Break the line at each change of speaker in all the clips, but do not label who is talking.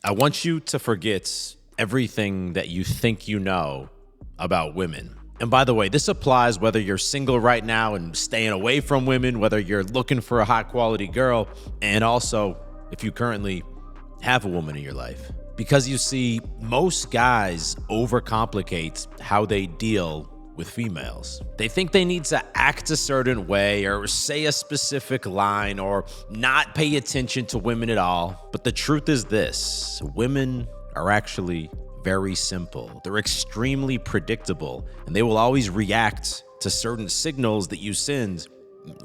I want you to forget everything that you think you know about women. And by the way, this applies whether you're single right now and staying away from women, whether you're looking for a high quality girl, and also if you currently have a woman in your life. Because you see, most guys overcomplicate how they deal with females. They think they need to act a certain way or say a specific line or not pay attention to women at all. But the truth is this: women are actually very simple. They're extremely predictable, and they will always react to certain signals that you send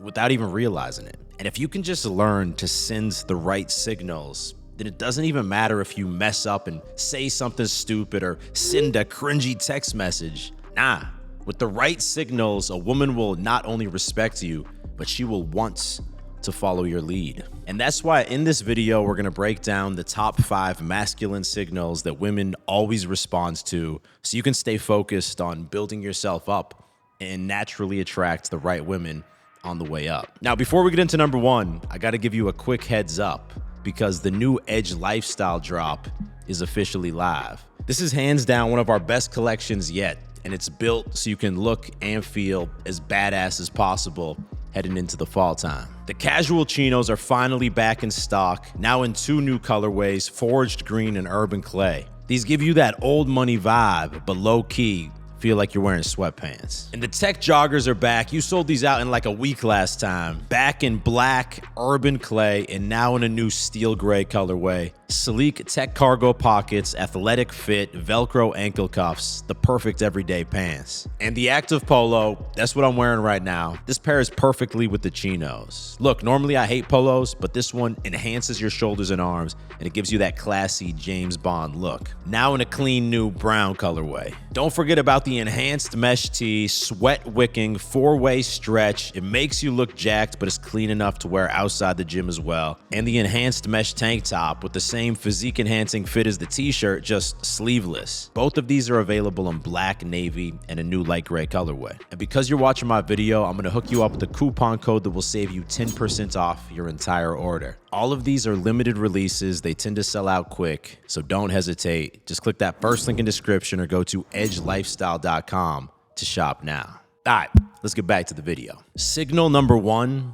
without even realizing it. And if you can just learn to send the right signals, then it doesn't even matter if you mess up and say something stupid or send a cringy text message. Nah. With the right signals, a woman will not only respect you, but she will want to follow your lead. And that's why in this video, we're gonna break down the top 5 masculine signals that women always respond to, so you can stay focused on building yourself up and naturally attract the right women on the way up. Now, before we get into number 1, I gotta give you a quick heads up because the new Edge Lifestyle drop is officially live. This is hands down one of our best collections yet, and it's built so you can look and feel as badass as possible heading into the fall time. The casual chinos are finally back in stock, now in 2 new colorways, Forged Green and Urban Clay. These give you that old money vibe, but low key, feel like you're wearing sweatpants. And the tech joggers are back. You sold these out in like a week last time. Back in black, Urban Clay, and now in a new steel gray colorway. Sleek tech cargo pockets, athletic fit, Velcro ankle cuffs, the perfect everyday pants. And the Active Polo, that's what I'm wearing right now. This pairs perfectly with the chinos. Look, normally I hate polos, but this one enhances your shoulders and arms, and it gives you that classy James Bond look. Now in a clean new brown colorway. Don't forget about the enhanced mesh tee, sweat wicking, 4-way stretch. It makes you look jacked, but it's clean enough to wear outside the gym as well. And the enhanced mesh tank top with the same physique enhancing fit as the t-shirt, just sleeveless. Both of these are available in black, navy, and a new light gray colorway. And because you're watching my video, I'm gonna hook you up with a coupon code that will save you 10% off your entire order. All of these are limited releases. They tend to sell out quick, so don't hesitate. Just click that first link in description or go to edgelifestyle.com to shop now. All right, let's get back to the video. Signal number 1,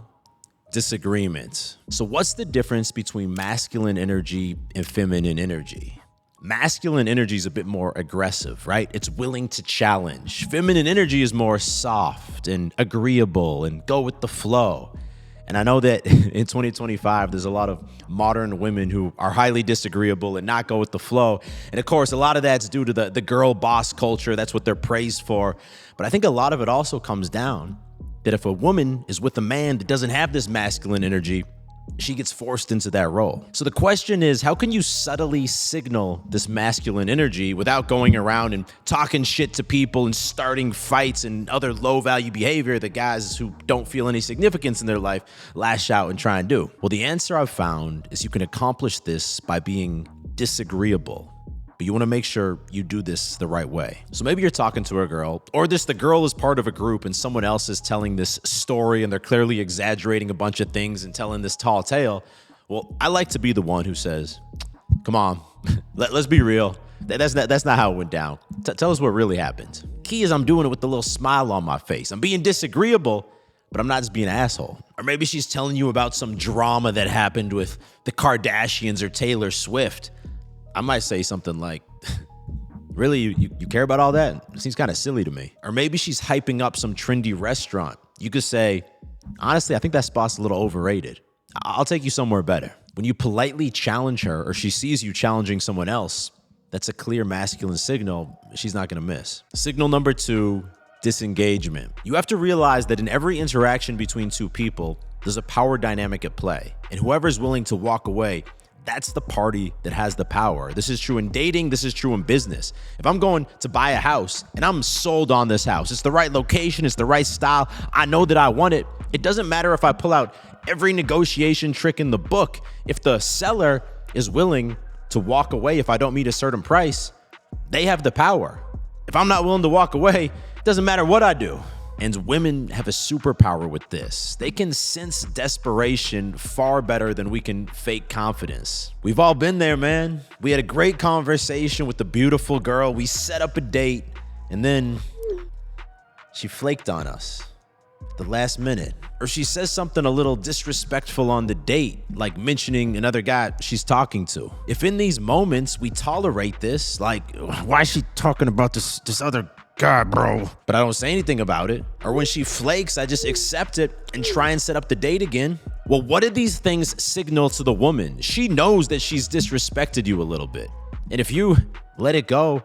disagreement. So what's the difference between masculine energy and feminine energy? Masculine energy is a bit more aggressive, right? It's willing to challenge. Feminine energy is more soft and agreeable and go with the flow. And I know that in 2025, there's a lot of modern women who are highly disagreeable and not go with the flow. And of course, a lot of that's due to the girl boss culture. That's what they're praised for. But I think a lot of it also comes down that if a woman is with a man that doesn't have this masculine energy, she gets forced into that role. So the question is, how can you subtly signal this masculine energy without going around and talking shit to people and starting fights and other low-value behavior that guys who don't feel any significance in their life lash out and try and do? Well, the answer I've found is you can accomplish this by being disagreeable. But you want to make sure you do this the right way. So maybe you're talking to a girl, or the girl is part of a group and someone else is telling this story and they're clearly exaggerating a bunch of things and telling this tall tale. Well, I like to be the one who says, come on, let's be real. That's not how it went down. Tell us what really happened. Key is I'm doing it with a little smile on my face. I'm being disagreeable, but I'm not just being an asshole. Or maybe she's telling you about some drama that happened with the Kardashians or Taylor Swift. I might say something like, really, you care about all that? It seems kind of silly to me. Or maybe she's hyping up some trendy restaurant. You could say, honestly, I think that spot's a little overrated. I'll take you somewhere better. When you politely challenge her or she sees you challenging someone else, that's a clear masculine signal she's not gonna miss. Signal number 2, disengagement. You have to realize that in every interaction between 2 people, there's a power dynamic at play. And whoever's willing to walk away, that's the party that has the power. This is true in dating. This is true in business. If I'm going to buy a house and I'm sold on this house, it's the right location, it's the right style, I know that I want it. It doesn't matter if I pull out every negotiation trick in the book. If the seller is willing to walk away if I don't meet a certain price, they have the power. If I'm not willing to walk away, it doesn't matter what I do. And women have a superpower with this. They can sense desperation far better than we can fake confidence. We've all been there, man. We had a great conversation with the beautiful girl. We set up a date, and then she flaked on us at the last minute. Or she says something a little disrespectful on the date, like mentioning another guy she's talking to. If in these moments we tolerate this, like, why is she talking about this other guy, bro? But I don't say anything about it. Or when she flakes, I just accept it and try and set up the date again. Well, what did these things signal to the woman? She knows that she's disrespected you a little bit. And if you let it go,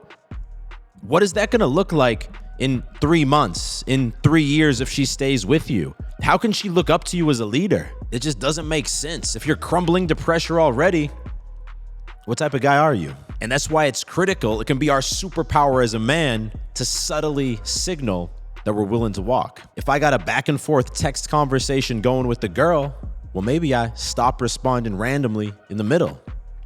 what is that gonna look like in 3 months, in 3 years if she stays with you? How can she look up to you as a leader? It just doesn't make sense. If you're crumbling to pressure already, what type of guy are you? And that's why it's critical. It can be our superpower as a man to subtly signal that we're willing to walk. If I got a back and forth text conversation going with the girl, well, maybe I stop responding randomly in the middle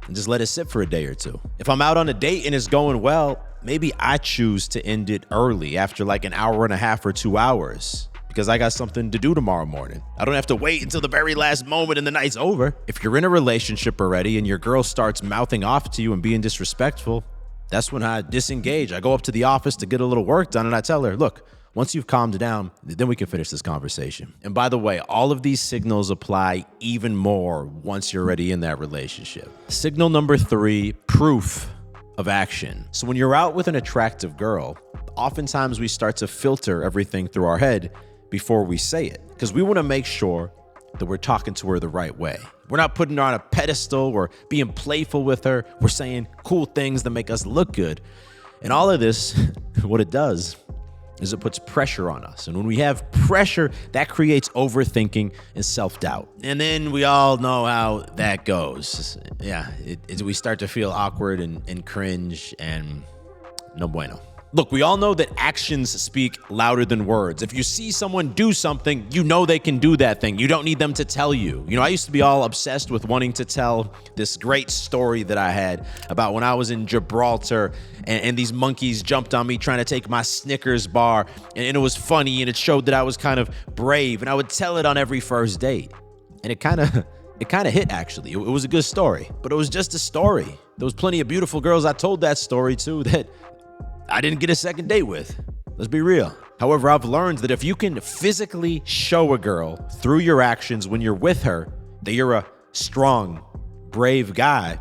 and just let it sit for a day or two. If I'm out on a date and it's going well, maybe I choose to end it early after like an hour and a half or 2 hours because I got something to do tomorrow morning. I don't have to wait until the very last moment and the night's over. If you're in a relationship already and your girl starts mouthing off to you and being disrespectful, that's when I disengage. I go up to the office to get a little work done and I tell her, look, once you've calmed down, then we can finish this conversation. And by the way, all of these signals apply even more once you're already in that relationship. Signal number 3, proof of action. So when you're out with an attractive girl, oftentimes we start to filter everything through our head before we say it, because we want to make sure that we're talking to her the right way. We're not putting her on a pedestal. We're being playful with her. We're saying cool things that make us look good. And all of this, what it does is it puts pressure on us. And when we have pressure, that creates overthinking and self-doubt. And then we all know how that goes. Yeah, we start to feel awkward and cringe and no bueno. Look, we all know that actions speak louder than words. If you see someone do something, you know they can do that thing. You don't need them to tell you. You know, I used to be all obsessed with wanting to tell this great story that I had about when I was in Gibraltar and these monkeys jumped on me trying to take my Snickers bar. And it was funny and it showed that I was kind of brave. And I would tell it on every first date. And it kind of hit, actually. It was a good story, but it was just a story. There was plenty of beautiful girls I told that story to that I didn't get a second date with. Let's be real. However, I've learned that if you can physically show a girl through your actions when you're with her that you're a strong, brave guy,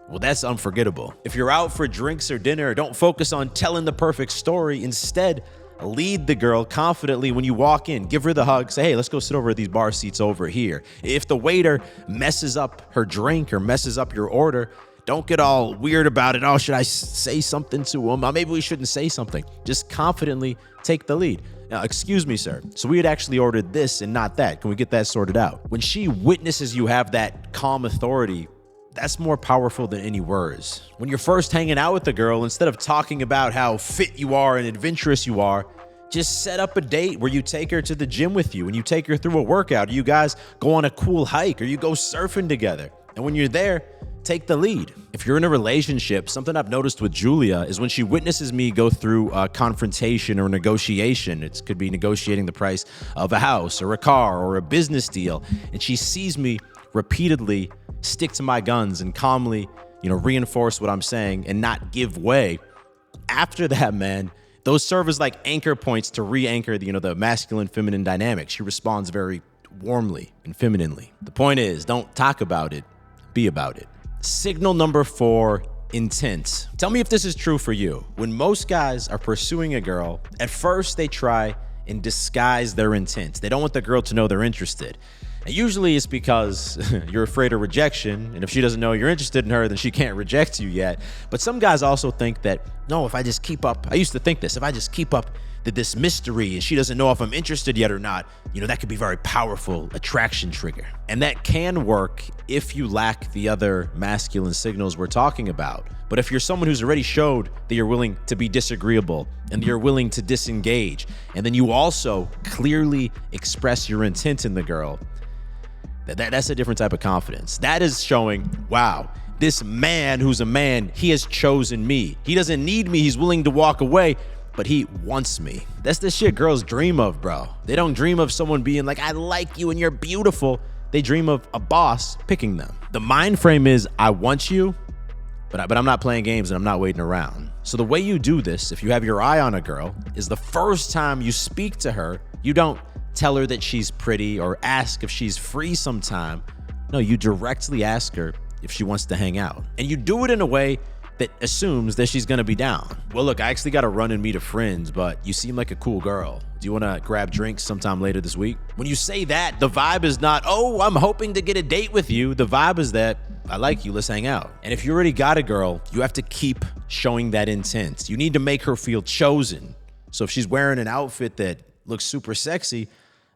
well, that's unforgettable. If you're out for drinks or dinner, don't focus on telling the perfect story. Instead, lead the girl confidently when you walk in. Give her the hug. Say, hey, let's go sit over at these bar seats over here. If the waiter messes up her drink or messes up your order, don't get all weird about it. Oh, should I say something to him? Maybe we shouldn't say something. Just confidently take the lead. Now, excuse me, sir. So we had actually ordered this and not that. Can we get that sorted out? When she witnesses you have that calm authority, that's more powerful than any words. When you're first hanging out with the girl, instead of talking about how fit you are and adventurous you are, just set up a date where you take her to the gym with you and you take her through a workout. You guys go on a cool hike or you go surfing together. And when you're there, take the lead. If you're in a relationship, something I've noticed with Julia is when she witnesses me go through a confrontation or negotiation, it could be negotiating the price of a house or a car or a business deal, and she sees me repeatedly stick to my guns and calmly, reinforce what I'm saying and not give way. After that, man, those serve as like anchor points to re-anchor the masculine feminine dynamic. She responds very warmly and femininely. The point is, don't talk about it, be about it. Signal number 4, intent. Tell me if this is true for you. When most guys are pursuing a girl, at first they try and disguise their intent. They don't want the girl to know they're interested. And usually it's because you're afraid of rejection, and if she doesn't know you're interested in her, then she can't reject you yet. But some guys also think that, no, if I just keep up, I used to think this, if I just keep up this mystery and she doesn't know if I'm interested yet or not, that could be very powerful attraction trigger. And that can work if you lack the other masculine signals we're talking about. But if you're someone who's already showed that you're willing to be disagreeable and you're willing to disengage, and then you also clearly express your intent in the girl, that's a different type of confidence. That is showing, wow, this man who's a man, he has chosen me. He doesn't need me. He's willing to walk away. but he wants me. That's the shit girls dream of, bro. They don't dream of someone being like, I like you and you're beautiful. They dream of a boss picking them. The mind frame is, I want you, but I'm not playing games and I'm not waiting around. So the way you do this, if you have your eye on a girl, is the first time you speak to her, you don't tell her that she's pretty or ask if she's free sometime. No, you directly ask her if she wants to hang out. And you do it in a way that assumes that she's gonna be down. Well, look, I actually gotta run and meet a friend, but you seem like a cool girl. Do you wanna grab drinks sometime later this week? When you say that, the vibe is not, oh, I'm hoping to get a date with you. The vibe is that, I like you, let's hang out. And if you already got a girl, you have to keep showing that intent. You need to make her feel chosen. So if she's wearing an outfit that looks super sexy,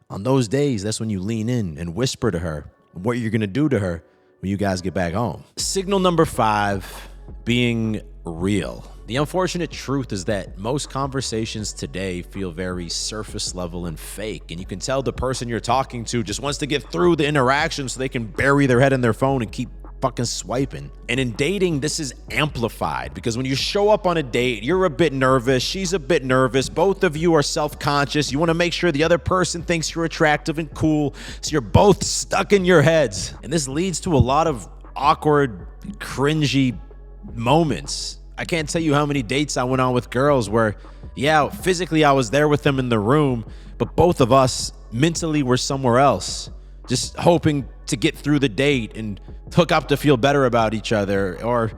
on those days, that's when you lean in and whisper to her what you're gonna do to her when you guys get back home. Signal number 5, being real. The unfortunate truth is that most conversations today feel very surface level and fake, and you can tell the person you're talking to just wants to get through the interaction so they can bury their head in their phone and keep fucking swiping. And in dating, this is amplified because when you show up on a date, you're a bit nervous, she's a bit nervous, both of you are self-conscious, you want to make sure the other person thinks you're attractive and cool, so you're both stuck in your heads. And this leads to a lot of awkward, cringy moments. I can't tell you how many dates I went on with girls where, yeah, physically I was there with them in the room, but both of us mentally were somewhere else, just hoping to get through the date and hook up to feel better about each other or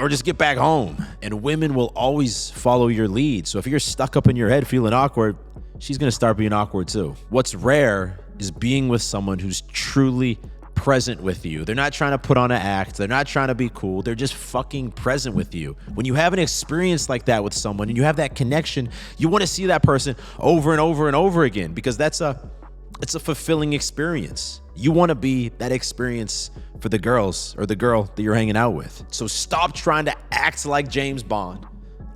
just get back home. And women will always follow your lead. So if you're stuck up in your head feeling awkward, she's gonna start being awkward too. What's rare is being with someone who's truly present with you. They're not trying to put on an act. They're not trying to be cool. They're just fucking present with you. When you have an experience like that with someone and you have that connection, you want to see that person over and over and over again because it's a fulfilling experience. You want to be that experience for the girls or the girl that you're hanging out with. So stop trying to act like James Bond.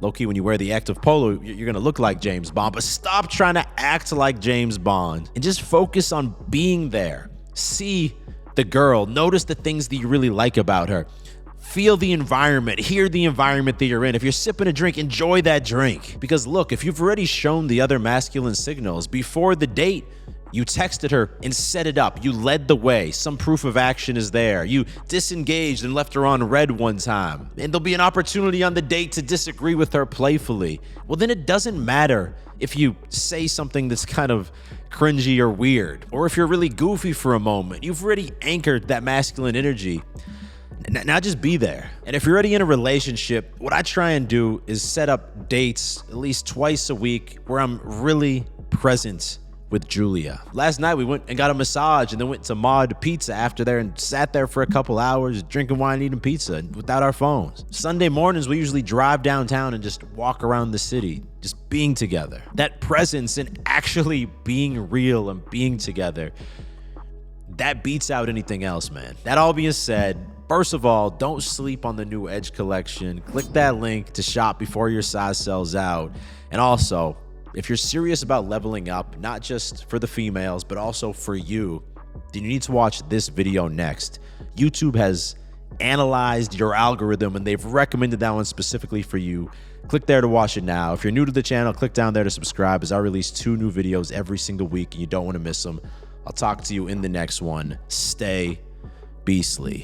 Low-key, when you wear the active polo, you're gonna look like James Bond, but stop trying to act like James Bond and just focus on being there. See the girl, notice the things that you really like about her. Feel the environment, hear the environment that you're in. If you're sipping a drink, enjoy that drink. Because look, if you've already shown the other masculine signals before the date, you texted her and set it up. You led the way. Some proof of action is there. You disengaged and left her on red one time. And there'll be an opportunity on the date to disagree with her playfully. Well, then it doesn't matter if you say something that's kind of cringy or weird, or if you're really goofy for a moment. You've already anchored that masculine energy. Now just be there. And if you're already in a relationship, what I try and do is set up dates at least twice a week where I'm really present with Julia. Last night we went and got a massage and then went to Mod Pizza after there and sat there for a couple hours drinking wine and eating pizza without our phones. Sunday mornings we usually drive downtown and just walk around the city, just being together. That presence and actually being real and being together, that beats out anything else, man. That all being said, first of all, don't sleep on the new Edge collection. Click that link to shop before your size sells out. And also, if you're serious about leveling up, not just for the females, but also for you, then you need to watch this video next. YouTube has analyzed your algorithm and they've recommended that one specifically for you. Click there to watch it now. If you're new to the channel, click down there to subscribe as I release 2 new videos every single week and you don't want to miss them. I'll talk to you in the next one. Stay beastly.